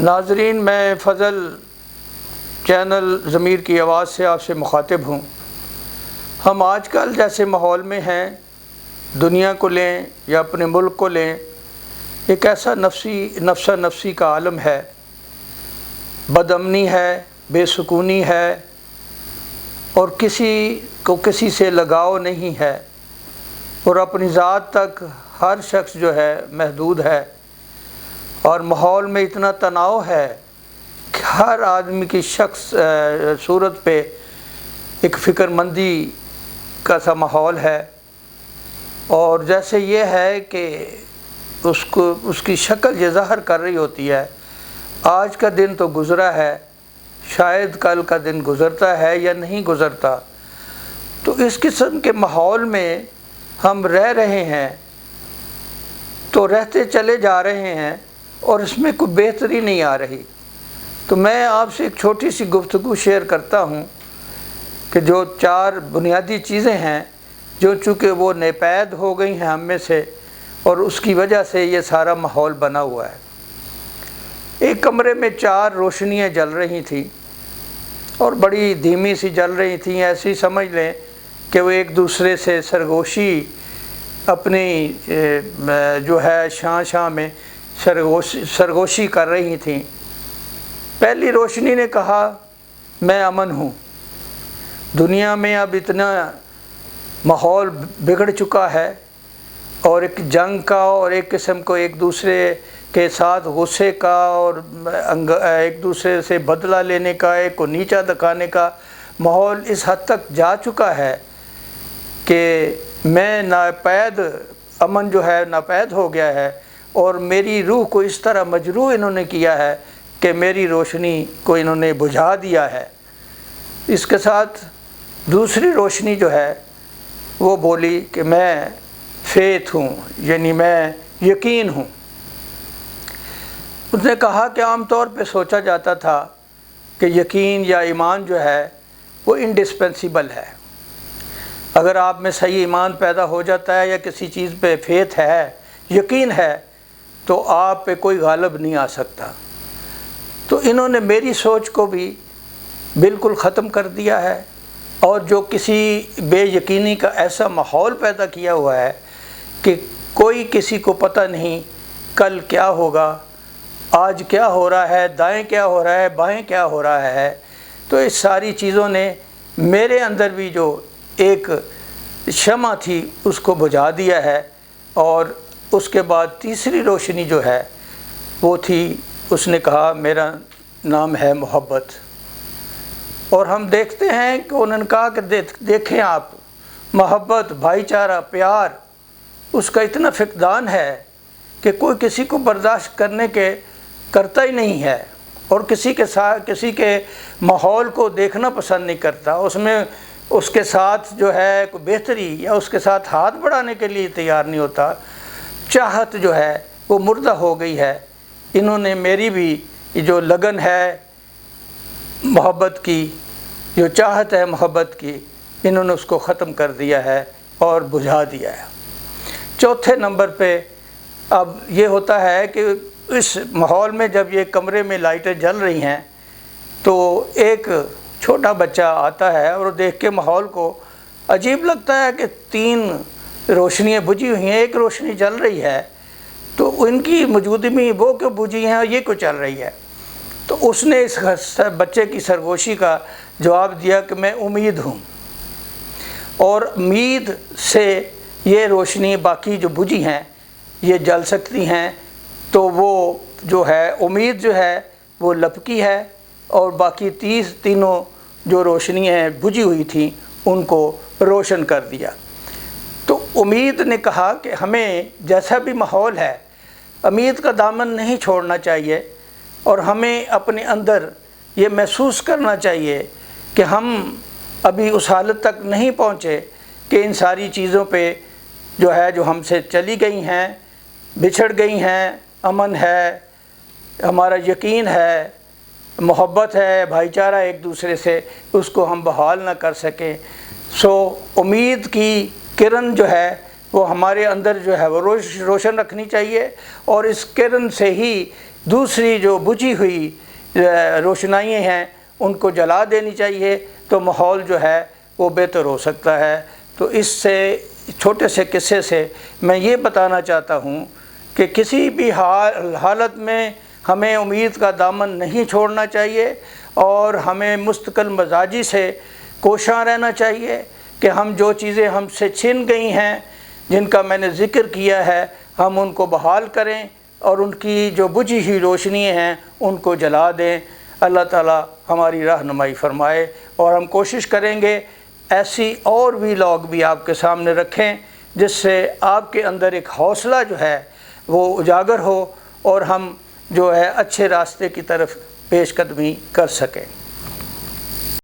ناظرین، میں فضل چینل ضمیر کی آواز سے آپ سے مخاطب ہوں۔ ہم آج کل جیسے ماحول میں ہیں، دنیا کو لیں یا اپنے ملک کو لیں، ایک ایسا نفسی کا عالم ہے، بد امنی ہے، بے سکونی ہے، اور کسی کو کسی سے لگاؤ نہیں ہے، اور اپنی ذات تک ہر شخص جو ہے محدود ہے، اور ماحول میں اتنا تناؤ ہے کہ ہر آدمی کی صورت پہ ایک فکر مندی کا سا ماحول ہے، اور جیسے یہ ہے کہ اس کی شکل یہ ظاہر کر رہی ہوتی ہے، آج کا دن تو گزرا ہے، شاید کل کا دن گزرتا ہے یا نہیں گزرتا۔ تو اس قسم کے ماحول میں ہم رہ رہے ہیں، تو رہتے چلے جا رہے ہیں، اور اس میں کوئی بہتری نہیں آ رہی۔ تو میں آپ سے ایک چھوٹی سی گفتگو شیئر کرتا ہوں کہ جو 4 بنیادی چیزیں ہیں، جو چونکہ وہ ناپید ہو گئی ہیں ہم میں سے، اور اس کی وجہ سے یہ سارا ماحول بنا ہوا ہے۔ ایک کمرے میں 4 روشنیاں جل رہی تھیں، اور بڑی دھیمی سی جل رہی تھیں، ایسی سمجھ لیں کہ وہ ایک دوسرے سے سرگوشی اپنی جو ہے شاں میں سرگوشی کر رہی تھیں۔ پہلی روشنی نے کہا، میں امن ہوں۔ دنیا میں اب اتنا ماحول بگڑ چکا ہے، اور ایک جنگ کا، اور ایک قسم کو ایک دوسرے کے ساتھ غصے کا، اور ایک دوسرے سے بدلہ لینے کا، ایک کو نیچا دکھانے کا ماحول اس حد تک جا چکا ہے کہ میں ناپید امن جو ہے ناپید ہو گیا ہے، اور میری روح کو اس طرح مجروح انہوں نے کیا ہے کہ میری روشنی کو انہوں نے بجھا دیا ہے۔ اس کے ساتھ دوسری روشنی جو ہے وہ بولی کہ میں فیتھ ہوں، یعنی میں یقین ہوں۔ اس نے کہا کہ عام طور پہ سوچا جاتا تھا کہ یقین یا ایمان جو ہے وہ انڈسپینسیبل ہے۔ اگر آپ میں صحیح ایمان پیدا ہو جاتا ہے، یا کسی چیز پہ فیتھ ہے، یقین ہے، تو آپ پہ کوئی غالب نہیں آ سکتا۔ تو انہوں نے میری سوچ کو بھی بالکل ختم کر دیا ہے، اور جو کسی بے یقینی کا ایسا ماحول پیدا کیا ہوا ہے کہ کوئی کسی کو پتہ نہیں کل کیا ہوگا، آج کیا ہو رہا ہے، دائیں کیا ہو رہا ہے، بائیں کیا ہو رہا ہے۔ تو اس ساری چیزوں نے میرے اندر بھی جو ایک شمع تھی اس کو بجھا دیا ہے۔ اور اس کے بعد تیسری روشنی جو ہے وہ تھی، اس نے کہا میرا نام ہے محبت۔ اور ہم دیکھتے ہیں کہ انہوں نے کہا کہ دیکھیں آپ، محبت، بھائی چارہ، پیار، اس کا اتنا فقدان ہے کہ کوئی کسی کو برداشت کرتا ہی نہیں ہے، اور کسی کے ماحول کو دیکھنا پسند نہیں کرتا، اس کے ساتھ جو ہے کوئی بہتری یا اس کے ساتھ ہاتھ بڑھانے کے لیے تیار نہیں ہوتا۔ چاہت جو ہے وہ مردہ ہو گئی ہے۔ انہوں نے میری بھی جو لگن ہے محبت کی، جو چاہت ہے محبت کی، انہوں نے اس کو ختم کر دیا ہے اور بجھا دیا ہے۔ چوتھے نمبر پہ اب یہ ہوتا ہے کہ اس ماحول میں جب یہ کمرے میں لائٹیں جل رہی ہیں، تو ایک چھوٹا بچہ آتا ہے، اور دیکھ کے ماحول کو عجیب لگتا ہے کہ 3 روشنیاں بجھی ہوئی ہیں، ایک روشنی جل رہی ہے، تو ان کی موجودگی میں وہ کیوں بجھی ہیں اور یہ کیوں چل رہی ہے؟ تو اس نے اس بچے کی سرگوشی کا جواب دیا کہ میں امید ہوں، اور امید سے یہ روشنی باقی جو بجھی ہیں یہ جل سکتی ہیں۔ تو وہ جو ہے امید جو ہے وہ لپکی ہے، اور باقی تینوں جو روشنیاں ہیں بجھی ہوئی تھیں ان کو روشن کر دیا۔ تو امید نے کہا کہ ہمیں جیسا بھی ماحول ہے، امید کا دامن نہیں چھوڑنا چاہیے، اور ہمیں اپنے اندر یہ محسوس کرنا چاہیے کہ ہم ابھی اس حالت تک نہیں پہنچے کہ ان ساری چیزوں پہ جو ہم سے چلی گئی ہیں، بچھڑ گئی ہیں، امن ہے، ہمارا یقین ہے، محبت ہے، بھائی چارہ ایک دوسرے سے، اس کو ہم بحال نہ کر سکیں۔ سو امید کی کرن جو ہے وہ ہمارے اندر جو ہے وہ روشن رکھنی چاہیے، اور اس کرن سے ہی دوسری جو بجھی ہوئی روشنائیاں ہیں ان کو جلا دینی چاہیے، تو ماحول جو ہے وہ بہتر ہو سکتا ہے۔ تو اس سے چھوٹے سے قصے سے میں یہ بتانا چاہتا ہوں کہ کسی بھی حالت میں ہمیں امید کا دامن نہیں چھوڑنا چاہیے، اور ہمیں مستقل مزاجی سے کوشاں رہنا چاہیے کہ ہم جو چیزیں ہم سے چھن گئی ہیں، جن کا میں نے ذکر کیا ہے، ہم ان کو بحال کریں اور ان کی جو بجھی ہوئی روشنیاں ہیں ان کو جلا دیں۔ اللہ تعالی ہماری رہنمائی فرمائے، اور ہم کوشش کریں گے ایسی اور ویلاگ بھی آپ کے سامنے رکھیں جس سے آپ کے اندر ایک حوصلہ جو ہے وہ اجاگر ہو، اور ہم جو ہے اچھے راستے کی طرف پیش قدمی کر سکیں۔